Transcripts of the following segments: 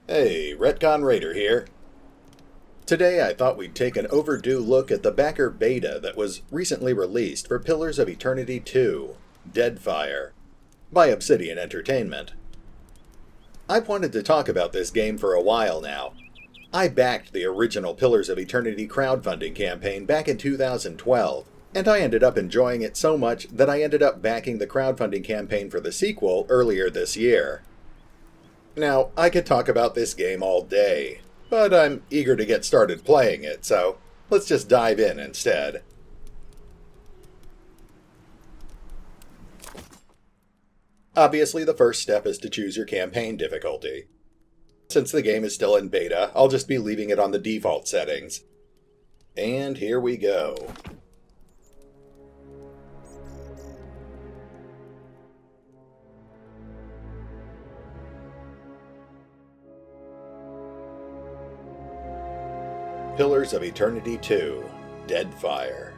Hey, RetconRaider here. Today I thought we'd take an overdue look at the backer beta that was recently released for Pillars of Eternity 2, Deadfire, by Obsidian Entertainment. I've wanted to talk about this game for a while now. I backed the original Pillars of Eternity crowdfunding campaign back in 2012, and I ended up enjoying it so much that I ended up backing the crowdfunding campaign for the sequel earlier this year. Now, I could talk about this game all day, but I'm eager to get started playing it, so let's just dive in instead. Obviously, the first step is to choose your campaign difficulty. Since the game is still in beta, I'll just be leaving it on the default settings. And here we go. Pillars of Eternity 2, Deadfire.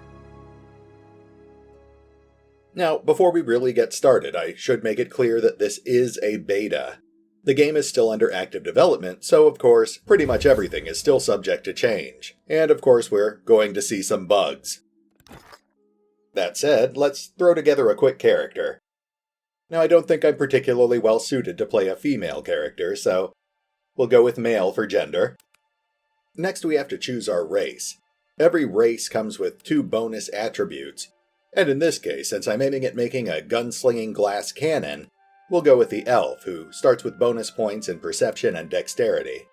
Now, before we really get started, I should make it clear that this is a beta. The game is still under active development, so of course, pretty much everything is still subject to change. And of course, we're going to see some bugs. That said, let's throw together a quick character. Now, I don't think I'm particularly well suited to play a female character, so we'll go with male for gender. Next, we have to choose our race. Every race comes with 2 bonus attributes, and in this case, since I'm aiming at making a gunslinging glass cannon, we'll go with the elf, who starts with bonus points in perception and dexterity.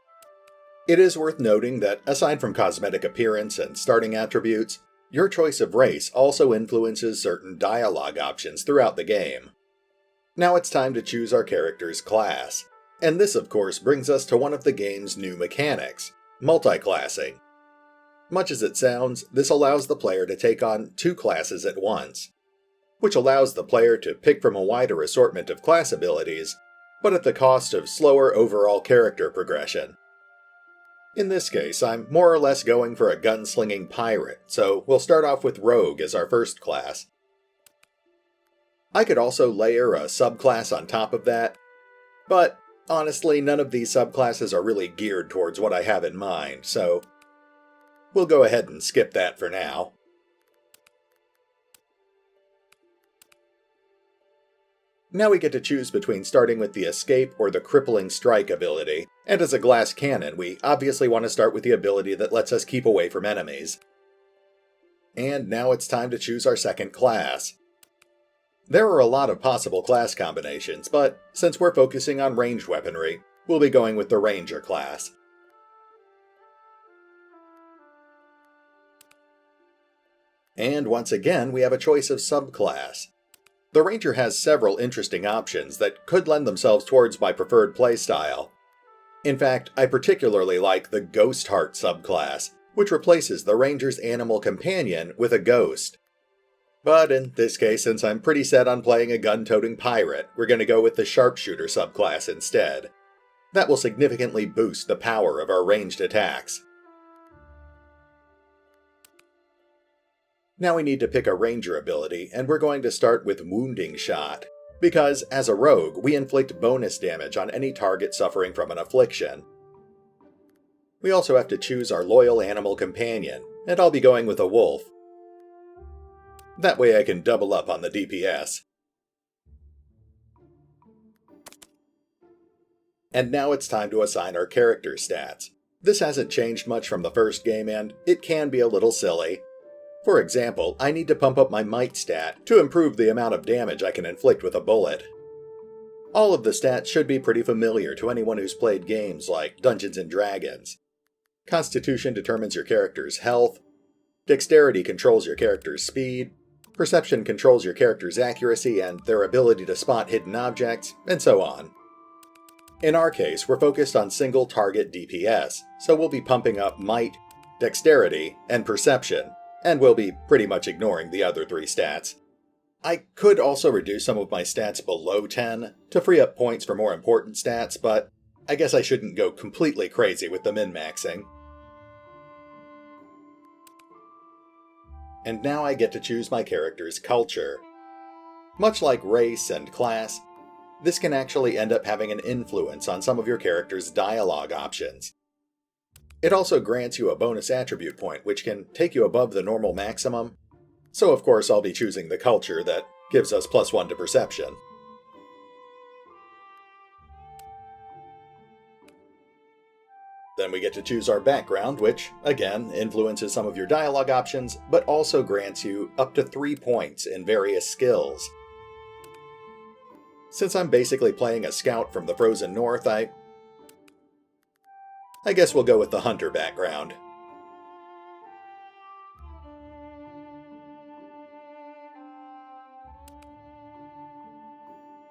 It is worth noting that, aside from cosmetic appearance and starting attributes, your choice of race also influences certain dialogue options throughout the game. Now it's time to choose our character's class, and this of course brings us to one of the game's new mechanics: multi-classing. Much as it sounds, this allows the player to take on 2 classes at once, which allows the player to pick from a wider assortment of class abilities, but at the cost of slower overall character progression. In this case, I'm more or less going for a gunslinging pirate, so we'll start off with Rogue as our first class. I could also layer a subclass on top of that, but honestly, none of these subclasses are really geared towards what I have in mind, so we'll go ahead and skip that for now. Now we get to choose between starting with the Escape or the Crippling Strike ability, and as a glass cannon, we obviously want to start with the ability that lets us keep away from enemies. And now it's time to choose our second class. There are a lot of possible class combinations, but since we're focusing on ranged weaponry, we'll be going with the Ranger class. And once again, we have a choice of subclass. The Ranger has several interesting options that could lend themselves towards my preferred playstyle. In fact, I particularly like the Ghost Heart subclass, which replaces the Ranger's animal companion with a ghost. But in this case, since I'm pretty set on playing a gun-toting pirate, we're going to go with the Sharpshooter subclass instead. That will significantly boost the power of our ranged attacks. Now we need to pick a Ranger ability, and we're going to start with Wounding Shot, because as a rogue, we inflict bonus damage on any target suffering from an affliction. We also have to choose our loyal animal companion, and I'll be going with a wolf. That way I can double up on the DPS. And now it's time to assign our character stats. This hasn't changed much from the first game, and it can be a little silly. For example, I need to pump up my might stat to improve the amount of damage I can inflict with a bullet. All of the stats should be pretty familiar to anyone who's played games like Dungeons & Dragons. Constitution determines your character's health, Dexterity controls your character's speed, Perception controls your character's accuracy and their ability to spot hidden objects, and so on. In our case, we're focused on single target DPS, so we'll be pumping up Might, Dexterity, and Perception, and we'll be pretty much ignoring the other 3 stats. I could also reduce some of my stats below 10 to free up points for more important stats, but I guess I shouldn't go completely crazy with the min-maxing. And now I get to choose my character's culture. Much like race and class, this can actually end up having an influence on some of your character's dialogue options. It also grants you a bonus attribute point, which can take you above the normal maximum, so of course I'll be choosing the culture that gives us +1 to perception. Then we get to choose our background, which, again, influences some of your dialogue options, but also grants you up to 3 points in various skills. Since I'm basically playing a scout from the frozen north, I guess we'll go with the hunter background.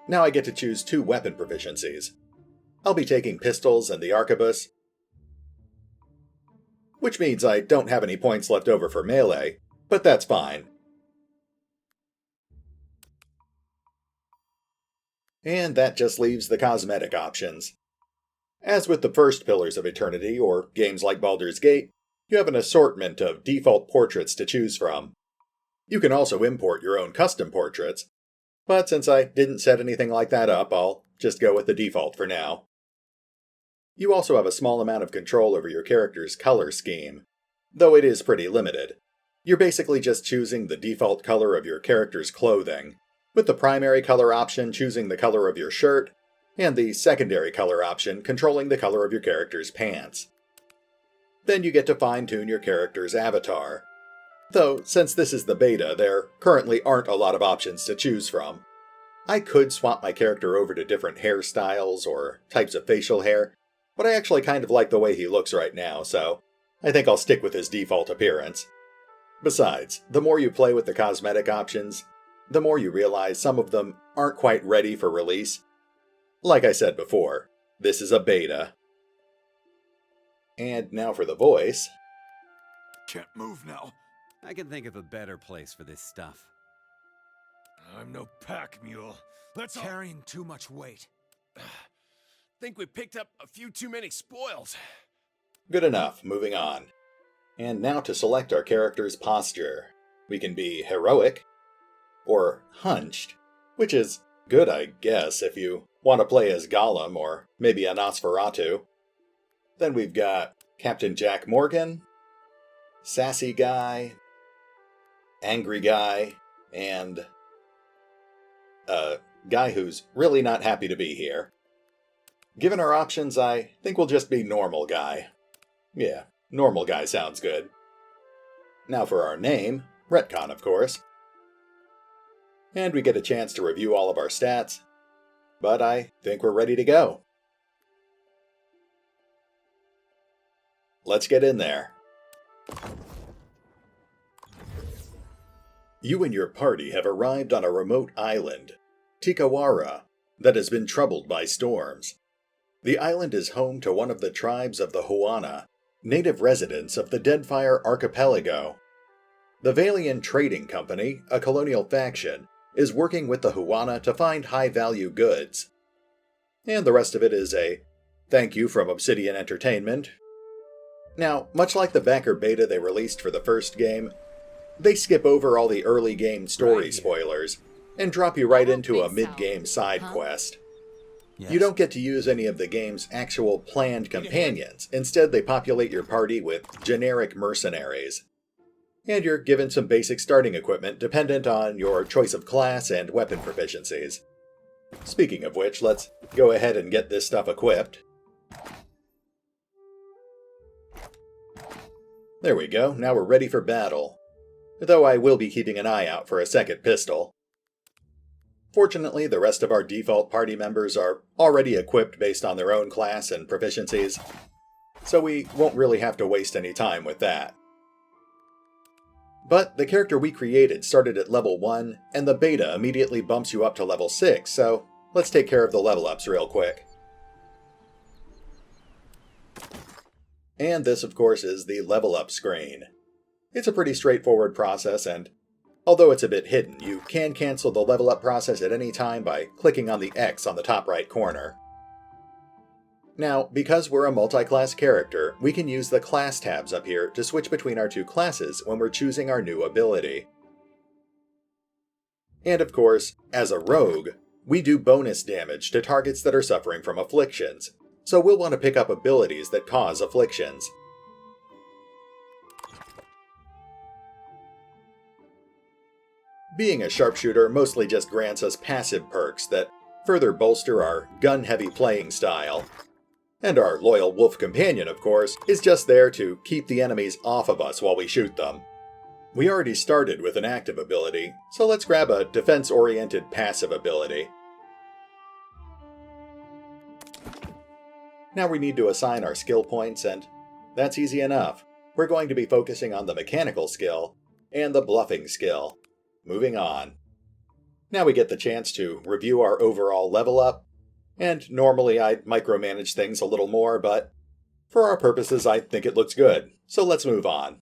Now I get to choose 2 weapon proficiencies. I'll be taking pistols and the arquebus, which means I don't have any points left over for melee, but that's fine. And that just leaves the cosmetic options. As with the first Pillars of Eternity, or games like Baldur's Gate, you have an assortment of default portraits to choose from. You can also import your own custom portraits, but since I didn't set anything like that up, I'll just go with the default for now. You also have a small amount of control over your character's color scheme, though it is pretty limited. You're basically just choosing the default color of your character's clothing, with the primary color option choosing the color of your shirt, and the secondary color option controlling the color of your character's pants. Then you get to fine-tune your character's avatar. Though, since this is the beta, there currently aren't a lot of options to choose from. I could swap my character over to different hairstyles or types of facial hair, but I actually kind of like the way he looks right now, so I think I'll stick with his default appearance. Besides, the more you play with the cosmetic options, the more you realize some of them aren't quite ready for release. Like I said before, this is a beta. And now for the voice. Can't move now. I can think of a better place for this stuff. I'm no pack mule. Let's Carrying too much weight. think we picked up a few too many spoils. Good enough, moving on. And now to select our character's posture. We can be heroic, or hunched, which is good, I guess, if you want to play as Gollum or maybe a Nosferatu. Then we've got Captain Jack Morgan, Sassy Guy, Angry Guy, and a guy who's really not happy to be here. Given our options, I think we'll just be Normal Guy. Yeah, Normal Guy sounds good. Now for our name, Retcon, of course. And we get a chance to review all of our stats, but I think we're ready to go. Let's get in there. You and your party have arrived on a remote island, Tikawara, that has been troubled by storms. The island is home to one of the tribes of the Huana, native residents of the Deadfire archipelago. The Valian Trading Company, a colonial faction, is working with the Huana to find high-value goods. And the rest of it is a thank you from Obsidian Entertainment. Now, much like the backer beta they released for the first game, they skip over all the early game story spoilers and drop you right into a mid-game side quest. Yes. You don't get to use any of the game's actual planned companions. Instead, they populate your party with generic mercenaries. And you're given some basic starting equipment dependent on your choice of class and weapon proficiencies. Speaking of which, let's go ahead and get this stuff equipped. There we go, now we're ready for battle. Though I will be keeping an eye out for a second pistol. Fortunately, the rest of our default party members are already equipped based on their own class and proficiencies, so we won't really have to waste any time with that. But the character we created started at level 1, and the beta immediately bumps you up to level 6, so let's take care of the level ups real quick. And this, of course, is the level up screen. It's a pretty straightforward process, and although it's a bit hidden, you can cancel the level up process at any time by clicking on the X on the top right corner. Now, because we're a multi-class character, we can use the class tabs up here to switch between our two classes when we're choosing our new ability. And of course, as a rogue, we do bonus damage to targets that are suffering from afflictions, so we'll want to pick up abilities that cause afflictions. Being a sharpshooter mostly just grants us passive perks that further bolster our gun-heavy playing style. And our loyal wolf companion, of course, is just there to keep the enemies off of us while we shoot them. We already started with an active ability, so let's grab a defense-oriented passive ability. Now we need to assign our skill points, and that's easy enough. We're going to be focusing on the mechanical skill and the bluffing skill. Moving on. Now we get the chance to review our overall level up, and normally I'd micromanage things a little more, but for our purposes I think it looks good, so let's move on.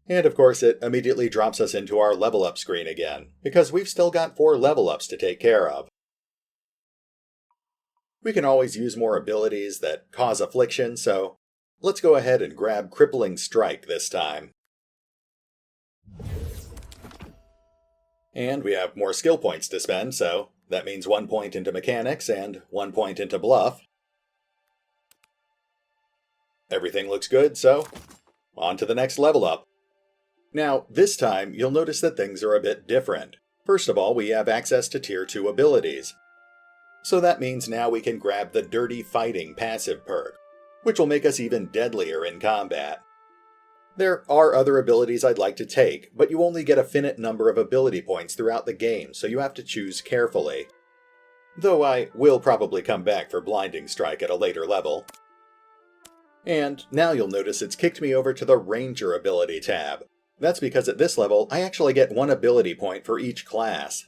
And of course it immediately drops us into our level up screen again, because we've still got 4 level ups to take care of. We can always use more abilities that cause affliction, so let's go ahead and grab Crippling Strike this time. And we have more skill points to spend, so that means 1 point into mechanics and 1 point into bluff. Everything looks good, so on to the next level up. Now, this time, you'll notice that things are a bit different. First of all, we have access to Tier 2 abilities. So that means now we can grab the Dirty Fighting passive perk, which will make us even deadlier in combat. There are other abilities I'd like to take, but you only get a finite number of ability points throughout the game, so you have to choose carefully. Though I will probably come back for Blinding Strike at a later level. And now you'll notice it's kicked me over to the Ranger ability tab. That's because at this level, I actually get 1 ability point for each class.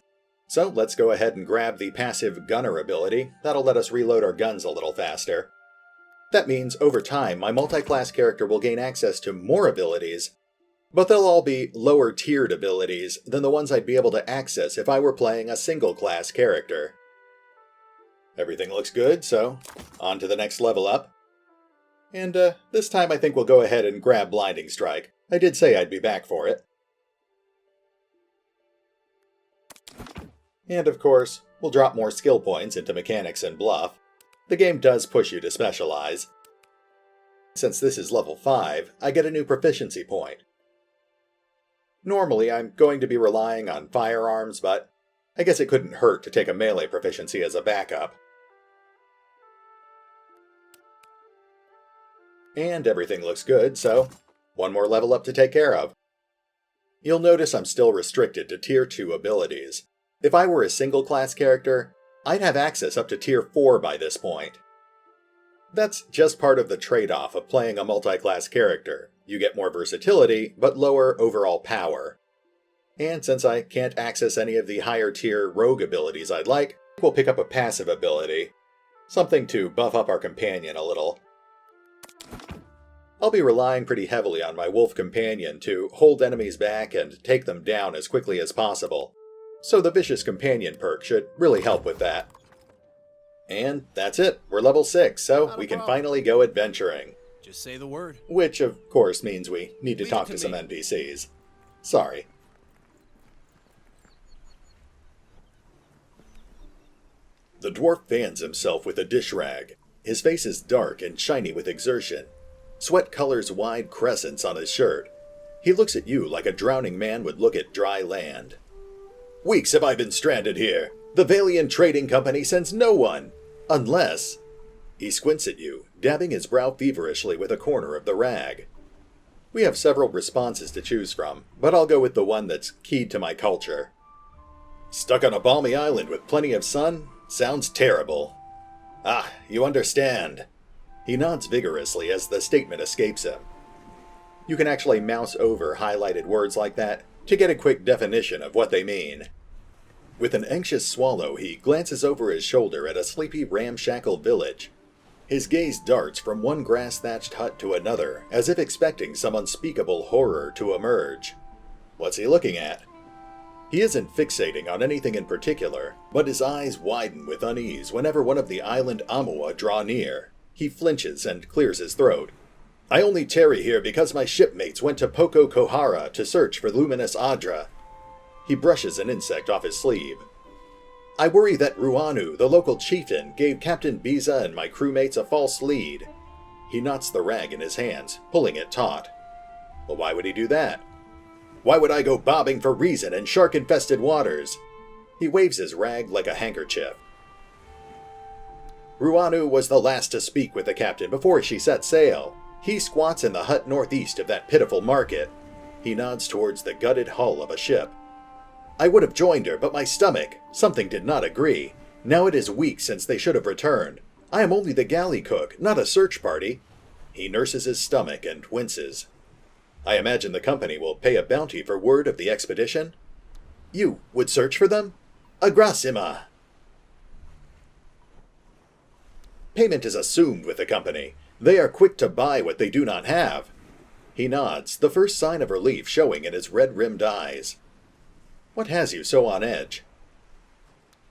So let's go ahead and grab the passive Gunner ability. That'll let us reload our guns a little faster. That means, over time, my multi-class character will gain access to more abilities, but they'll all be lower-tiered abilities than the ones I'd be able to access if I were playing a single-class character. Everything looks good, so on to the next level up. And this time I think we'll go ahead and grab Blinding Strike. I did say I'd be back for it. And of course, we'll drop more skill points into mechanics and bluff. The game does push you to specialize. Since this is level 5, I get a new proficiency point. Normally I'm going to be relying on firearms, but I guess it couldn't hurt to take a melee proficiency as a backup. And everything looks good, so 1 more level up to take care of. You'll notice I'm still restricted to Tier 2 abilities. If I were a single-class character, I'd have access up to Tier 4 by this point. That's just part of the trade-off of playing a multi-class character. You get more versatility, but lower overall power. And since I can't access any of the higher-tier rogue abilities I'd like, we'll pick up a passive ability. Something to buff up our companion a little. I'll be relying pretty heavily on my wolf companion to hold enemies back and take them down as quickly as possible. So the Vicious Companion perk should really help with that. And that's it, we're level 6, so we can finally go adventuring. Just say the word. Which, of course, means we need to Leave talk it to to some me. NPCs. Sorry. The dwarf fans himself with a dish rag. His face is dark and shiny with exertion. Sweat colors wide crescents on his shirt. He looks at you like a drowning man would look at dry land. Weeks have I been stranded here. The Valiant Trading Company sends no one. Unless... He squints at you, dabbing his brow feverishly with a corner of the rag. We have several responses to choose from, but I'll go with the one that's keyed to my culture. Stuck on a balmy island with plenty of sun? Sounds terrible. Ah, you understand. He nods vigorously as the statement escapes him. You can actually mouse over highlighted words like that to get a quick definition of what they mean. With an anxious swallow, he glances over his shoulder at a sleepy ramshackle village. His gaze darts from one grass-thatched hut to another, as if expecting some unspeakable horror to emerge. What's he looking at? He isn't fixating on anything in particular, but his eyes widen with unease whenever one of the island Amua draw near. He flinches and clears his throat. I only tarry here because my shipmates went to Poko Kohara to search for Luminous Adra. He brushes an insect off his sleeve. I worry that Ruanu, the local chieftain, gave Captain Biza and my crewmates a false lead. He knots the rag in his hands, pulling it taut. Well, why would he do that? Why would I go bobbing for reason in shark-infested waters? He waves his rag like a handkerchief. Ruanu was the last to speak with the captain before she set sail. He squats in the hut northeast of that pitiful market. He nods towards the gutted hull of a ship. I would have joined her, but my stomach, something did not agree. Now it is weeks since they should have returned. I am only the galley cook, not a search party. He nurses his stomach and winces. I imagine the company will pay a bounty for word of the expedition. You would search for them? Agrasima! Payment is assumed with the company. They are quick to buy what they do not have. He nods, the first sign of relief showing in his red-rimmed eyes. What has you so on edge?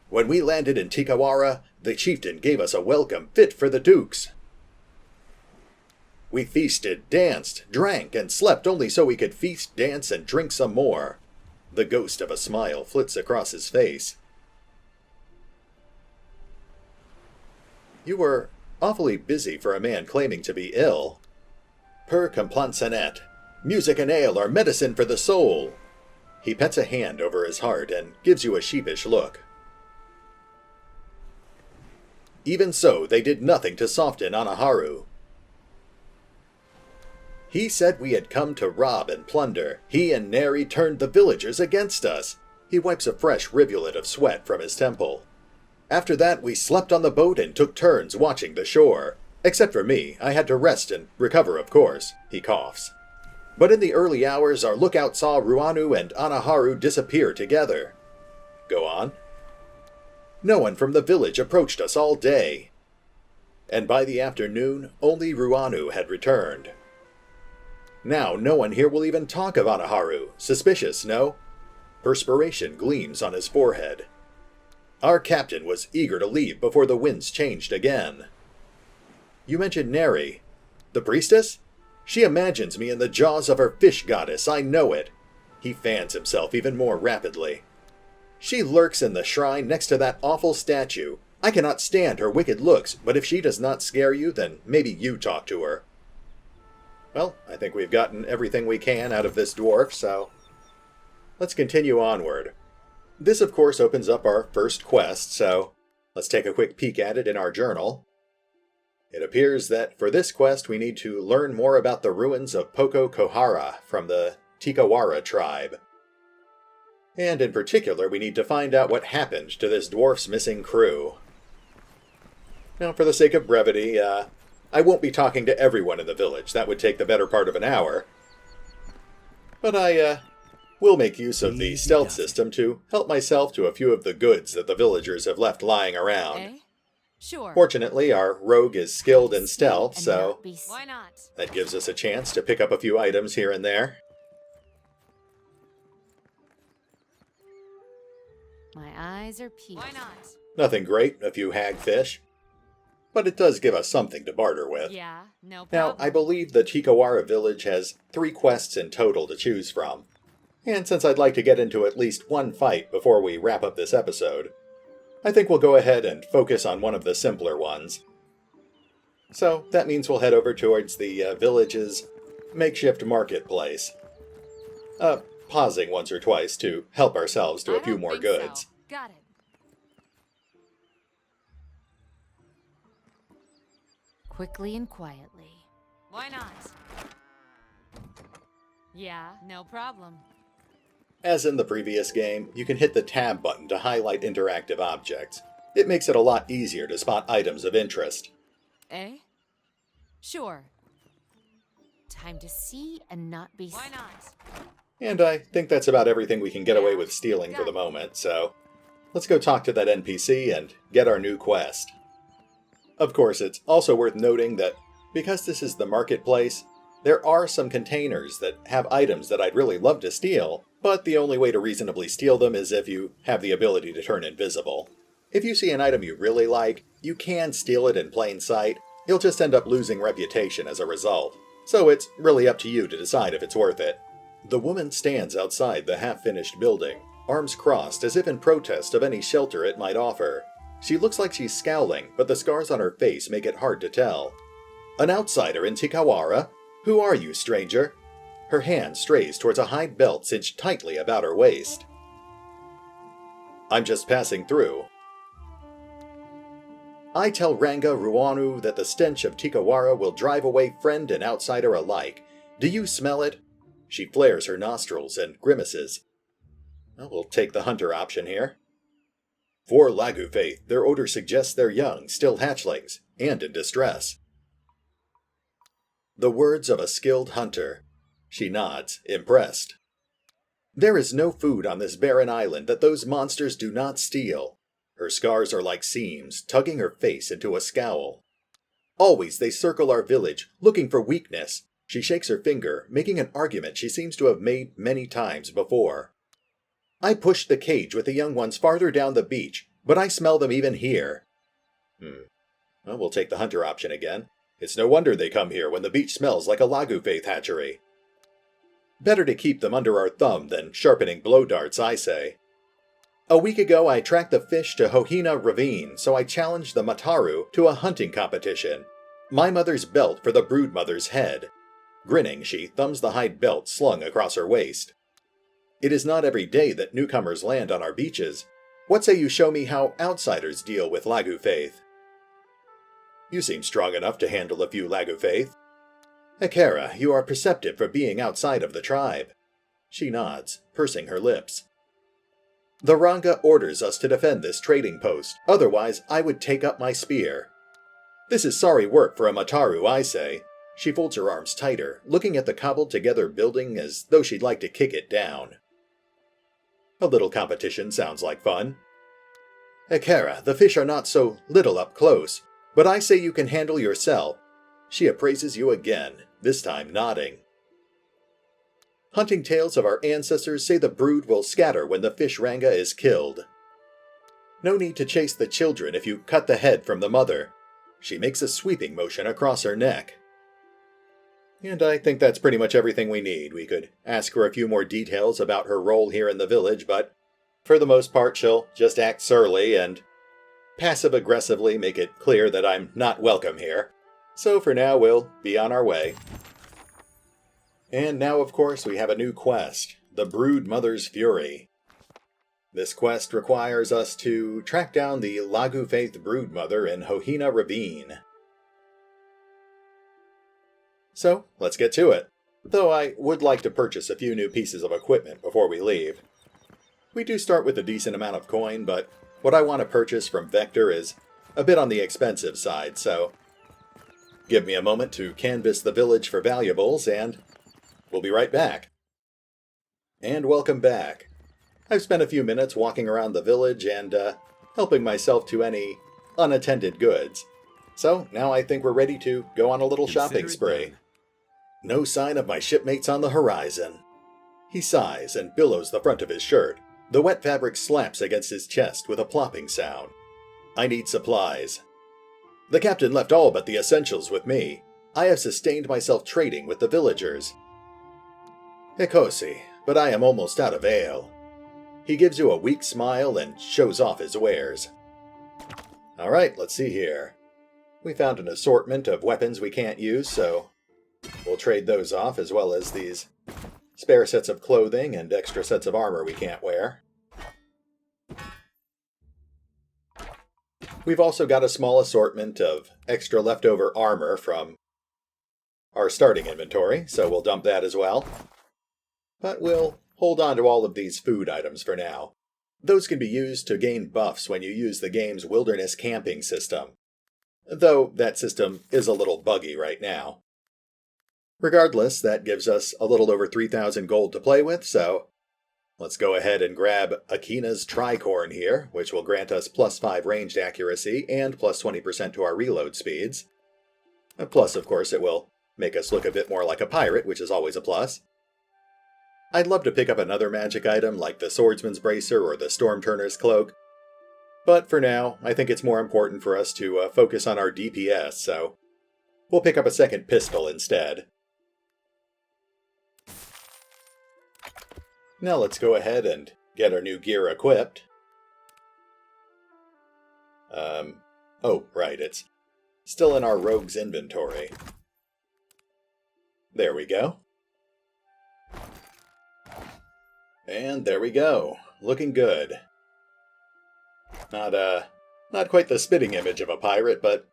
When we landed in Tikawara, the chieftain gave us a welcome fit for the dukes. We feasted, danced, drank, and slept only so we could feast, dance, and drink some more. The ghost of a smile flits across his face. You were awfully busy for a man claiming to be ill. Per complancenet. Music and ale are medicine for the soul. He pets a hand over his heart and gives you a sheepish look. Even so, they did nothing to soften Anaharu. He said we had come to rob and plunder. He and Neri turned the villagers against us. He wipes a fresh rivulet of sweat from his temple. After that, we slept on the boat and took turns watching the shore. Except for me, I had to rest and recover, of course. He coughs. But in the early hours, our lookout saw Ruanu and Anaharu disappear together. Go on. No one from the village approached us all day. And by the afternoon, only Ruanu had returned. Now no one here will even talk of Anaharu. Suspicious, no? Perspiration gleams on his forehead. Our captain was eager to leave before the winds changed again. You mentioned Neri. The priestess? She imagines me in the jaws of her fish goddess, I know it. He fans himself even more rapidly. She lurks in the shrine next to that awful statue. I cannot stand her wicked looks, but if she does not scare you, then maybe you talk to her. Well, I think we've gotten everything we can out of this dwarf, so let's continue onward. This, of course, opens up our first quest, so let's take a quick peek at it in our journal. It appears that for this quest we need to learn more about the ruins of Poko Kohara from the Tikawara tribe. And in particular, we need to find out what happened to this dwarf's missing crew. Now, for the sake of brevity, I won't be talking to everyone in the village. That would take the better part of an hour. But I will make use of the stealth system to help myself to a few of the goods that the villagers have left lying around. Eh? Sure. Fortunately, our rogue is skilled in stealth, so Why not? that gives us a chance to pick up a few items here and there. My eyes are peeled. Why not? Nothing great, a few hagfish. But it does give us something to barter with. Yeah, no Now, problem. I believe the Tikawara village has 3 quests in total to choose from. And since I'd like to get into at least one fight before we wrap up this episode, I think we'll go ahead and focus on one of the simpler ones. So, that means we'll head over towards the village's makeshift marketplace. Pausing once or twice to help ourselves to a few more goods. So. Got it. Quickly and quietly. Why not? Yeah, no problem. As in the previous game, you can hit the tab button to highlight interactive objects. It makes it a lot easier to spot items of interest. Eh? Sure. Time to see and not be seen. Why not? And I think that's about everything we can get away with stealing for the moment, so let's go talk to that NPC and get our new quest. Of course, it's also worth noting that because this is the marketplace, there are some containers that have items that I'd really love to steal, but the only way to reasonably steal them is if you have the ability to turn invisible. If you see an item you really like, you can steal it in plain sight. You'll just end up losing reputation as a result. So it's really up to you to decide if it's worth it. The woman stands outside the half-finished building, arms crossed as if in protest of any shelter it might offer. She looks like she's scowling, but the scars on her face make it hard to tell. An outsider in Tikawara? Who are you, stranger? Her hand strays towards a hide belt cinched tightly about her waist. I'm just passing through. I tell Ranga Ruanu that the stench of Tikawara will drive away friend and outsider alike. Do you smell it? She flares her nostrils and grimaces. We'll take the hunter option here. For Lagu faith, their odor suggests they're young, still hatchlings, and in distress. The words of a skilled hunter. She nods, impressed. There is no food on this barren island that those monsters do not steal. Her scars are like seams, tugging her face into a scowl. Always they circle our village, looking for weakness. She shakes her finger, making an argument she seems to have made many times before. I pushed the cage with the young ones farther down the beach, but I smell them even here. Well, we'll take the hunter option again. It's no wonder they come here when the beach smells like a Lagu faith hatchery. Better to keep them under our thumb than sharpening blow darts, I say. A week ago I tracked the fish to Hohina Ravine, so I challenged the Mataru to a hunting competition. My mother's belt for the brood mother's head. Grinning, she thumbs the hide belt slung across her waist. It is not every day that newcomers land on our beaches. What say you show me how outsiders deal with Lagu faith? You seem strong enough to handle a few Lagu faith. Akara, you are perceptive for being outside of the tribe. She nods, pursing her lips. The Ranga orders us to defend this trading post, otherwise I would take up my spear. This is sorry work for a Mataru, I say. She folds her arms tighter, looking at the cobbled-together building as though she'd like to kick it down. A little competition sounds like fun. Akara, the fish are not so little up close, but I say you can handle yourself. She appraises you again, this time nodding. Hunting tales of our ancestors say the brood will scatter when the fish Ranga is killed. No need to chase the children if you cut the head from the mother. She makes a sweeping motion across her neck. And I think that's pretty much everything we need. We could ask her a few more details about her role here in the village, but for the most part she'll just act surly and passive-aggressively make it clear that I'm not welcome here. So for now we'll be on our way. And now, of course, we have a new quest, the Brood Mother's Fury. This quest requires us to track down the Lagu Faith Brood Mother in Hohina Ravine. So, let's get to it. Though I would like to purchase a few new pieces of equipment before we leave. We do start with a decent amount of coin, but what I want to purchase from Vector is a bit on the expensive side, so give me a moment to canvass the village for valuables, and we'll be right back. And welcome back. I've spent a few minutes walking around the village and helping myself to any unattended goods. So now I think we're ready to go on a little shopping spree. No sign of my shipmates on the horizon. He sighs and billows the front of his shirt. The wet fabric slaps against his chest with a plopping sound. I need supplies. The captain left all but the essentials with me. I have sustained myself trading with the villagers. Hikosi, but I am almost out of ale. He gives you a weak smile and shows off his wares. Alright, let's see here. We found an assortment of weapons we can't use, so we'll trade those off, as well as these spare sets of clothing and extra sets of armor we can't wear. We've also got a small assortment of extra leftover armor from our starting inventory, so we'll dump that as well. But we'll hold on to all of these food items for now. Those can be used to gain buffs when you use the game's wilderness camping system. Though that system is a little buggy right now. Regardless, that gives us a little over 3,000 gold to play with, so let's go ahead and grab Akina's Tricorn here, which will grant us plus 5 ranged accuracy and plus 20% to our reload speeds. Plus, of course, it will make us look a bit more like a pirate, which is always a plus. I'd love to pick up another magic item like the Swordsman's Bracer or the Stormturner's Cloak, but for now, I think it's more important for us to focus on our DPS, so we'll pick up a second pistol instead. Now let's go ahead and get our new gear equipped. Oh, right, it's still in our rogue's inventory. There we go. And there we go. Looking good. Not quite the spitting image of a pirate, but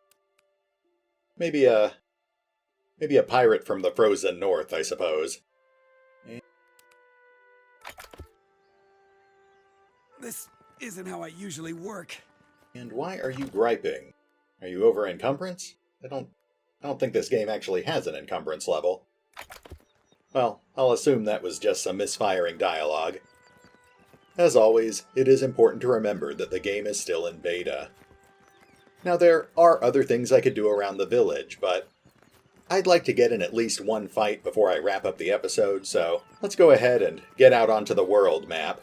maybe a pirate from the frozen north, I suppose. This isn't how I usually work. And why are you griping? Are you over encumbrance? I don't think this game actually has an encumbrance level. Well, I'll assume that was just some misfiring dialogue. As always, it is important to remember that the game is still in beta. Now there are other things I could do around the village, but I'd like to get in at least one fight before I wrap up the episode, so let's go ahead and get out onto the world map.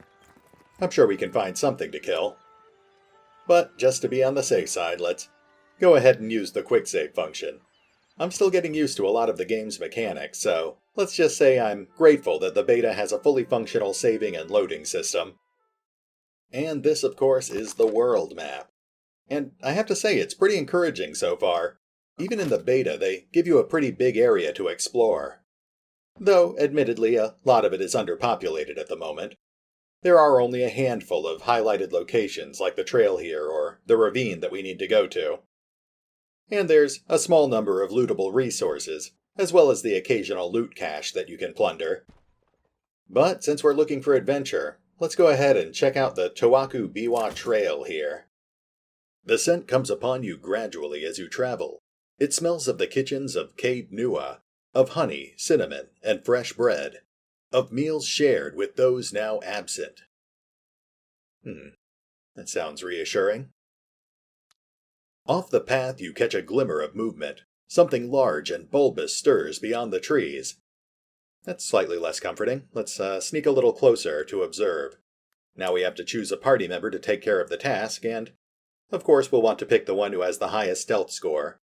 I'm sure we can find something to kill. But just to be on the safe side, let's go ahead and use the quick save function. I'm still getting used to a lot of the game's mechanics, so let's just say I'm grateful that the beta has a fully functional saving and loading system. And this, of course, is the world map. And I have to say, it's pretty encouraging so far. Even in the beta, they give you a pretty big area to explore. Though, admittedly, a lot of it is underpopulated at the moment. There are only a handful of highlighted locations like the trail here or the ravine that we need to go to. And there's a small number of lootable resources, as well as the occasional loot cache that you can plunder. But since we're looking for adventure, let's go ahead and check out the Towaku Biwa Trail here. The scent comes upon you gradually as you travel. It smells of the kitchens of Cade Nua, of honey, cinnamon, and fresh bread, of meals shared with those now absent. That sounds reassuring. Off the path you catch a glimmer of movement. Something large and bulbous stirs beyond the trees. That's slightly less comforting. Let's sneak a little closer to observe. Now we have to choose a party member to take care of the task, and of course we'll want to pick the one who has the highest stealth score.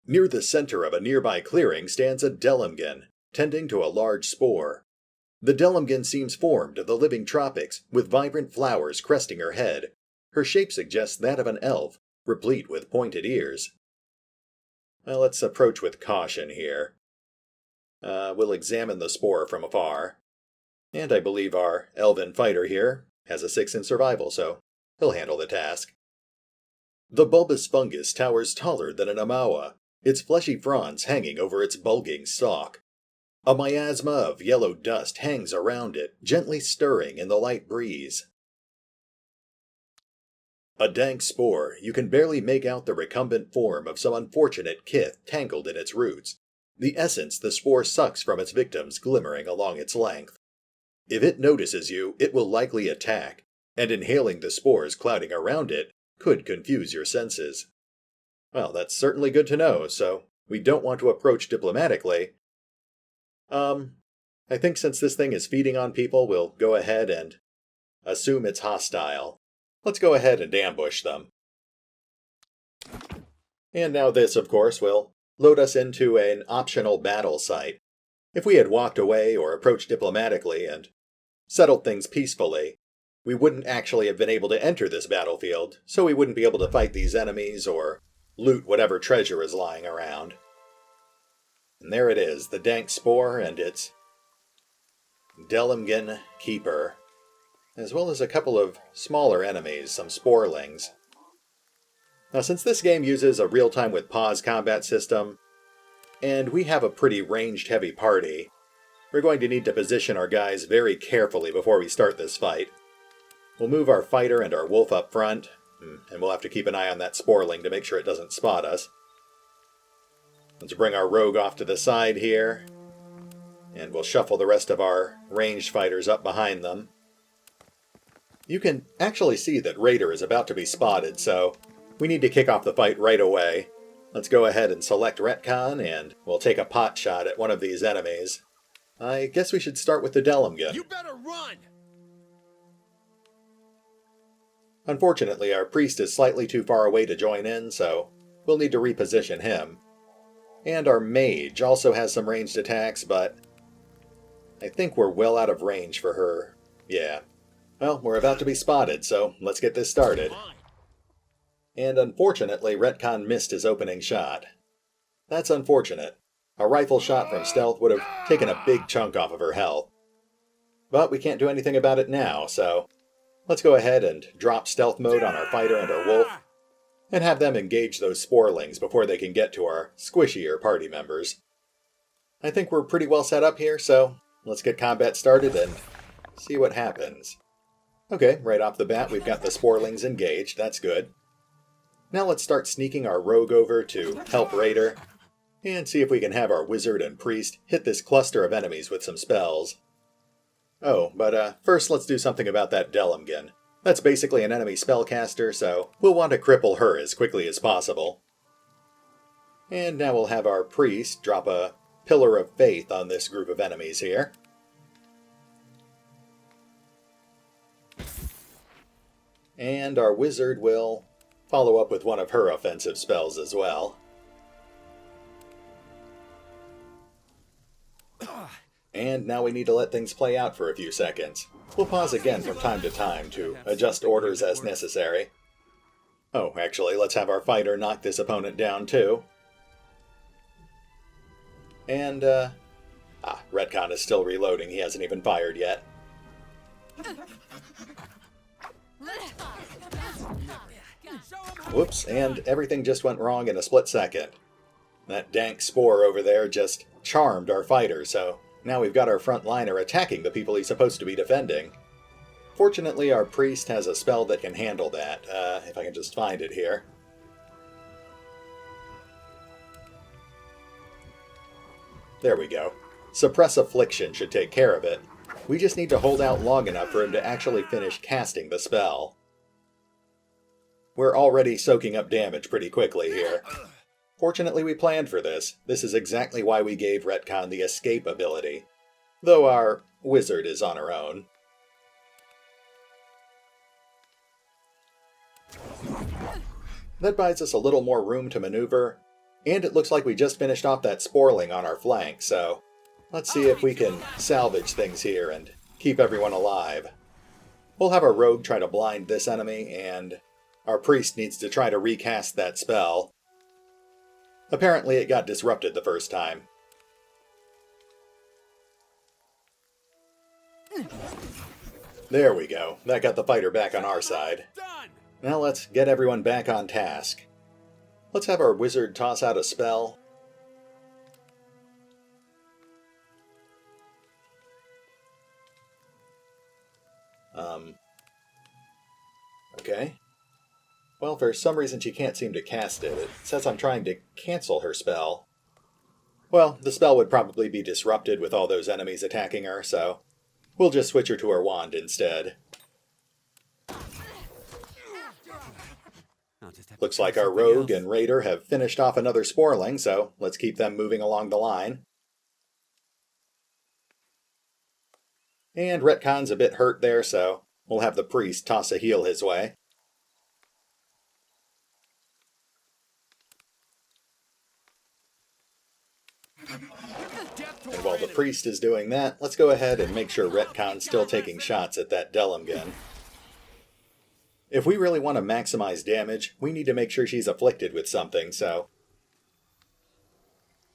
Near the center of a nearby clearing stands a Delimgan, tending to a large spore. The Delimgan seems formed of the living tropics, with vibrant flowers cresting her head. Her shape suggests that of an elf, replete with pointed ears. Well, let's approach with caution here. We'll examine the spore from afar. And I believe our elven fighter here has a 6 in survival, so he'll handle the task. The bulbous fungus towers taller than an amawa, its fleshy fronds hanging over its bulging stalk. A miasma of yellow dust hangs around it, gently stirring in the light breeze. A dank spore, you can barely make out the recumbent form of some unfortunate kith tangled in its roots, the essence the spore sucks from its victims glimmering along its length. If it notices you, it will likely attack, and inhaling the spores clouding around it could confuse your senses. Well, that's certainly good to know, so we don't want to approach diplomatically. I think since this thing is feeding on people, we'll go ahead and assume it's hostile. Let's go ahead and ambush them. And now this, of course, will load us into an optional battle site. If we had walked away or approached diplomatically and settled things peacefully, we wouldn't actually have been able to enter this battlefield, so we wouldn't be able to fight these enemies or loot whatever treasure is lying around. And there it is, the dank spore and its Delimgan keeper, as well as a couple of smaller enemies, some sporelings. Now, since this game uses a real-time with pause combat system, and we have a pretty ranged-heavy party, we're going to need to position our guys very carefully before we start this fight. We'll move our fighter and our wolf up front, and we'll have to keep an eye on that sporeling to make sure it doesn't spot us. Let's bring our rogue off to the side here, and we'll shuffle the rest of our ranged fighters up behind them. You can actually see that Raider is about to be spotted, so we need to kick off the fight right away. Let's go ahead and select Retcon, and we'll take a pot shot at one of these enemies. I guess we should start with the Delimgan. You better run! Unfortunately, our priest is slightly too far away to join in, so we'll need to reposition him. And our mage also has some ranged attacks, but I think we're well out of range for her. Yeah. Well, we're about to be spotted, so let's get this started. And unfortunately, Retcon missed his opening shot. That's unfortunate. A rifle shot from stealth would have taken a big chunk off of her health. But we can't do anything about it now, so let's go ahead and drop stealth mode on our fighter and our wolf, and have them engage those sporelings before they can get to our squishier party members. I think we're pretty well set up here, so let's get combat started and see what happens. Okay, right off the bat we've got the sporelings engaged, that's good. Now let's start sneaking our rogue over to help Raider, and see if we can have our wizard and priest hit this cluster of enemies with some spells. Oh, but first let's do something about that Delumgan. That's basically an enemy spellcaster, so we'll want to cripple her as quickly as possible. And now we'll have our priest drop a Pillar of Faith on this group of enemies here. And our wizard will follow up with one of her offensive spells as well. And now we need to let things play out for a few seconds. We'll pause again from time to time to adjust orders as necessary. Oh, actually, let's have our fighter knock this opponent down too. And, Retcon is still reloading. He hasn't even fired yet. Whoops, and everything just went wrong in a split second. That dank spore over there just charmed our fighter, so now we've got our frontliner attacking the people he's supposed to be defending. Fortunately, our priest has a spell that can handle that, if I can just find it here. There we go. Suppress Affliction should take care of it. We just need to hold out long enough for him to actually finish casting the spell. We're already soaking up damage pretty quickly here. Fortunately, we planned for this. This is exactly why we gave Retcon the escape ability, though our wizard is on her own. That buys us a little more room to maneuver, and it looks like we just finished off that sporling on our flank, so let's see if we can salvage things here and keep everyone alive. We'll have our rogue try to blind this enemy, and our priest needs to try to recast that spell. Apparently it got disrupted the first time. There we go. That got the fighter back on our side. Now let's get everyone back on task. Let's have our wizard toss out a spell. Okay. Well, for some reason she can't seem to cast it. It says I'm trying to cancel her spell. Well, the spell would probably be disrupted with all those enemies attacking her, so we'll just switch her to her wand instead. Looks like our rogue and raider have finished off another sporling, so let's keep them moving along the line. And Retcon's a bit hurt there, so we'll have the priest toss a heal his way. And while the priest is doing that, let's go ahead and make sure Retcon's still taking shots at that Delumgan. If we really want to maximize damage, we need to make sure she's afflicted with something, so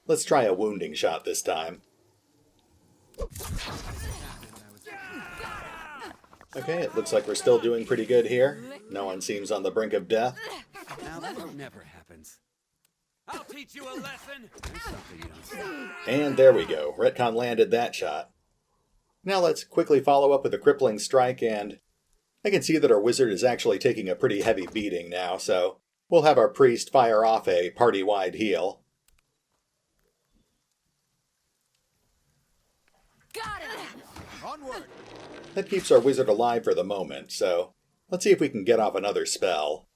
let's try a wounding shot this time. Okay, it looks like we're still doing pretty good here. No one seems on the brink of death. Now that never happens. I'll teach you a lesson. There's something you don't say. And there we go. Retcon landed that shot. Now let's quickly follow up with a crippling strike, and I can see that our wizard is actually taking a pretty heavy beating now, so we'll have our priest fire off a party-wide heal. Got it! Onward! That keeps our wizard alive for the moment, so let's see if we can get off another spell.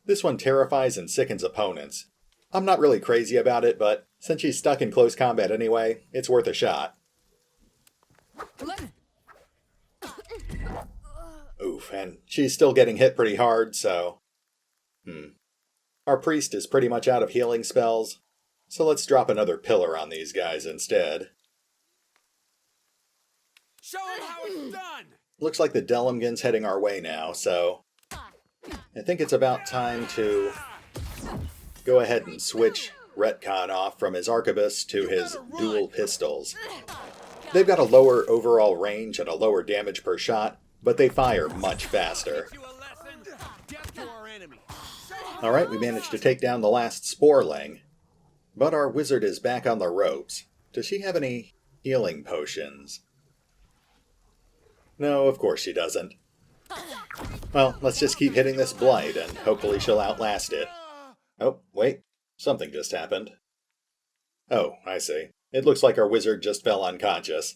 This one terrifies and sickens opponents. I'm not really crazy about it, but since she's stuck in close combat anyway, it's worth a shot. Oof, and she's still getting hit pretty hard, so Our priest is pretty much out of healing spells, so let's drop another pillar on these guys instead. Show him how it's done! looks like the Delumgin's heading our way now, so I think it's about time to go ahead and switch Retcon off from his arquebus to his dual pistols. They've got a lower overall range and a lower damage per shot, but they fire much faster. Alright, we managed to take down the last Sporling, but our wizard is back on the ropes. Does she have any healing potions? No, of course she doesn't. Well, let's just keep hitting this blight, and hopefully she'll outlast it. Oh, wait. Something just happened. Oh, I see. It looks like our wizard just fell unconscious.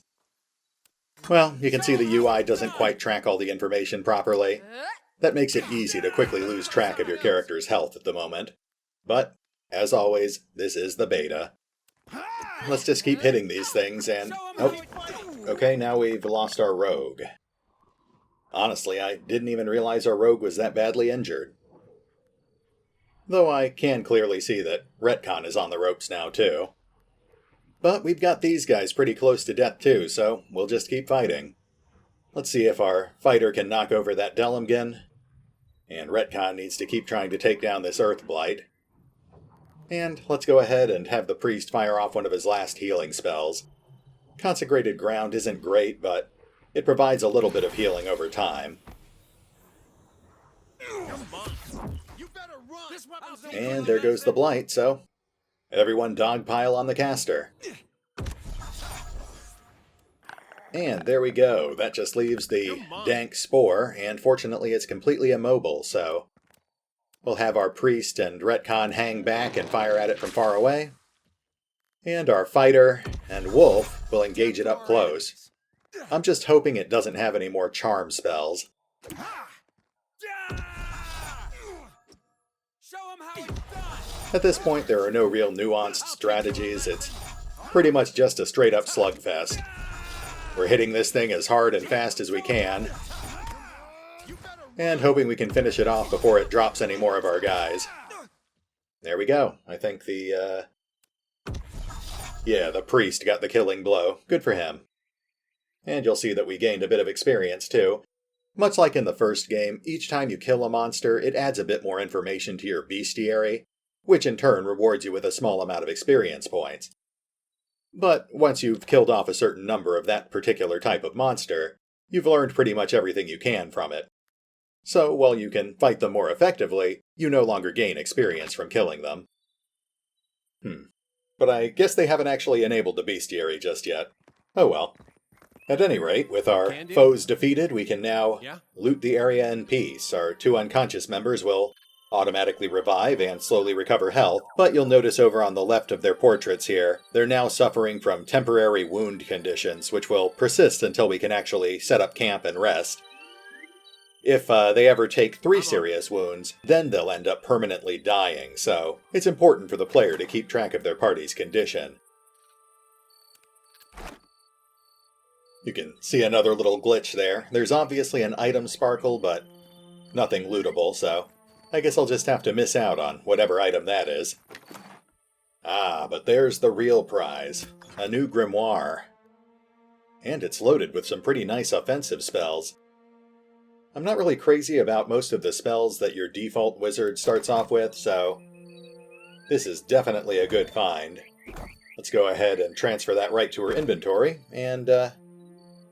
Well, you can see the UI doesn't quite track all the information properly. That makes it easy to quickly lose track of your character's health at the moment. But, as always, this is the beta. Let's just keep hitting these things and... Oh, okay, now we've lost our rogue. Honestly, I didn't even realize our rogue was that badly injured. Though I can clearly see that Retcon is on the ropes now, too. But we've got these guys pretty close to death, too, so we'll just keep fighting. Let's see if our fighter can knock over that Delumgin. And Retcon needs to keep trying to take down this Earth Blight. And let's go ahead and have the priest fire off one of his last healing spells. Consecrated Ground isn't great, but it provides a little bit of healing over time. And there goes the blight, so everyone dogpile on the caster. And there we go. That just leaves the dank spore, and fortunately it's completely immobile, so we'll have our priest and Retcon hang back and fire at it from far away. And our fighter and wolf will engage it up close. I'm just hoping it doesn't have any more charm spells. At this point, there are no real nuanced strategies. It's pretty much just a straight-up slugfest. We're hitting this thing as hard and fast as we can, and hoping we can finish it off before it drops any more of our guys. There we go. I think the priest got the killing blow. Good for him. And you'll see that we gained a bit of experience, too. Much like in the first game, each time you kill a monster, it adds a bit more information to your bestiary, which in turn rewards you with a small amount of experience points. But once you've killed off a certain number of that particular type of monster, you've learned pretty much everything you can from it. So while you can fight them more effectively, you no longer gain experience from killing them. But I guess they haven't actually enabled the bestiary just yet. Oh well. At any rate, with our foes defeated, we can now loot the area in peace. Our 2 unconscious members will automatically revive and slowly recover health, but you'll notice over on the left of their portraits here, they're now suffering from temporary wound conditions, which will persist until we can actually set up camp and rest. If they ever take 3 serious wounds, then they'll end up permanently dying, so it's important for the player to keep track of their party's condition. You can see another little glitch there. There's obviously an item sparkle, but nothing lootable, so I guess I'll just have to miss out on whatever item that is. Ah, but there's the real prize. A new grimoire. And it's loaded with some pretty nice offensive spells. I'm not really crazy about most of the spells that your default wizard starts off with, so this is definitely a good find. Let's go ahead and transfer that right to her inventory, and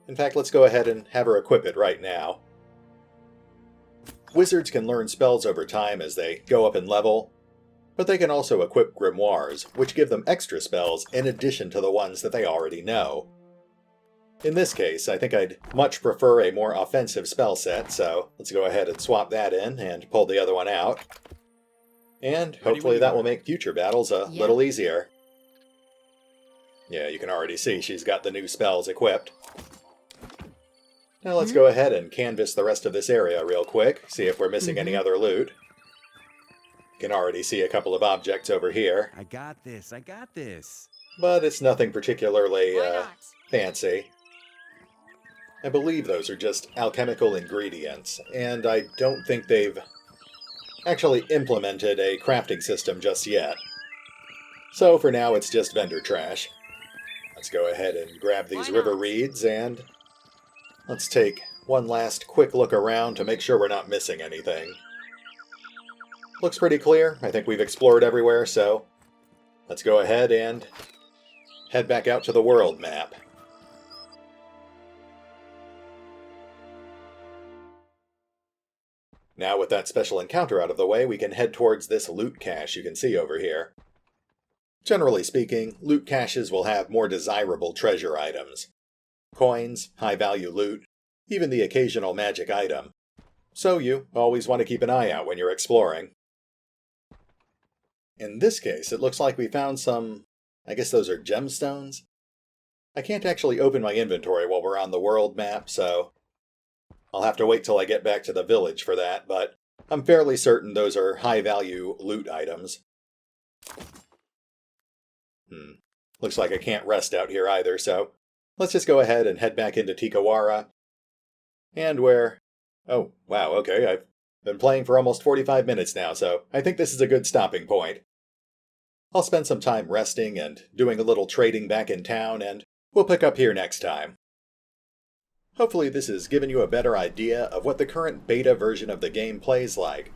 in fact, let's go ahead and have her equip it right now. Wizards can learn spells over time as they go up in level, but they can also equip grimoires, which give them extra spells in addition to the ones that they already know. In this case, I think I'd much prefer a more offensive spell set, so let's go ahead and swap that in and pull the other one out. And hopefully that will make future battles a little easier. Yeah, you can already see she's got the new spells equipped. Now let's go ahead and canvass the rest of this area real quick, see if we're missing any other loot. You can already see a couple of objects over here. I got this. But it's nothing particularly fancy. I believe those are just alchemical ingredients, and I don't think they've actually implemented a crafting system just yet. So for now it's just vendor trash. Let's go ahead and grab these river reeds, and let's take one last quick look around to make sure we're not missing anything. Looks pretty clear. I think we've explored everywhere, so let's go ahead and head back out to the world map. Now with that special encounter out of the way, we can head towards this loot cache you can see over here. Generally speaking, loot caches will have more desirable treasure items. Coins, high-value loot, even the occasional magic item. So you always want to keep an eye out when you're exploring. In this case, it looks like we found some, I guess those are gemstones? I can't actually open my inventory while we're on the world map, so I'll have to wait till I get back to the village for that, but I'm fairly certain those are high-value loot items. Looks like I can't rest out here either, so let's just go ahead and head back into Tikawara. And oh, wow, okay, I've been playing for almost 45 minutes now, so I think this is a good stopping point. I'll spend some time resting and doing a little trading back in town, and we'll pick up here next time. Hopefully this has given you a better idea of what the current beta version of the game plays like.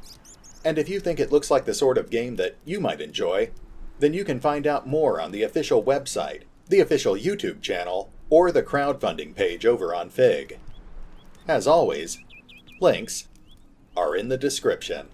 And if you think it looks like the sort of game that you might enjoy, then you can find out more on the official website, the official YouTube channel, or the crowdfunding page over on Fig. As always, links are in the description.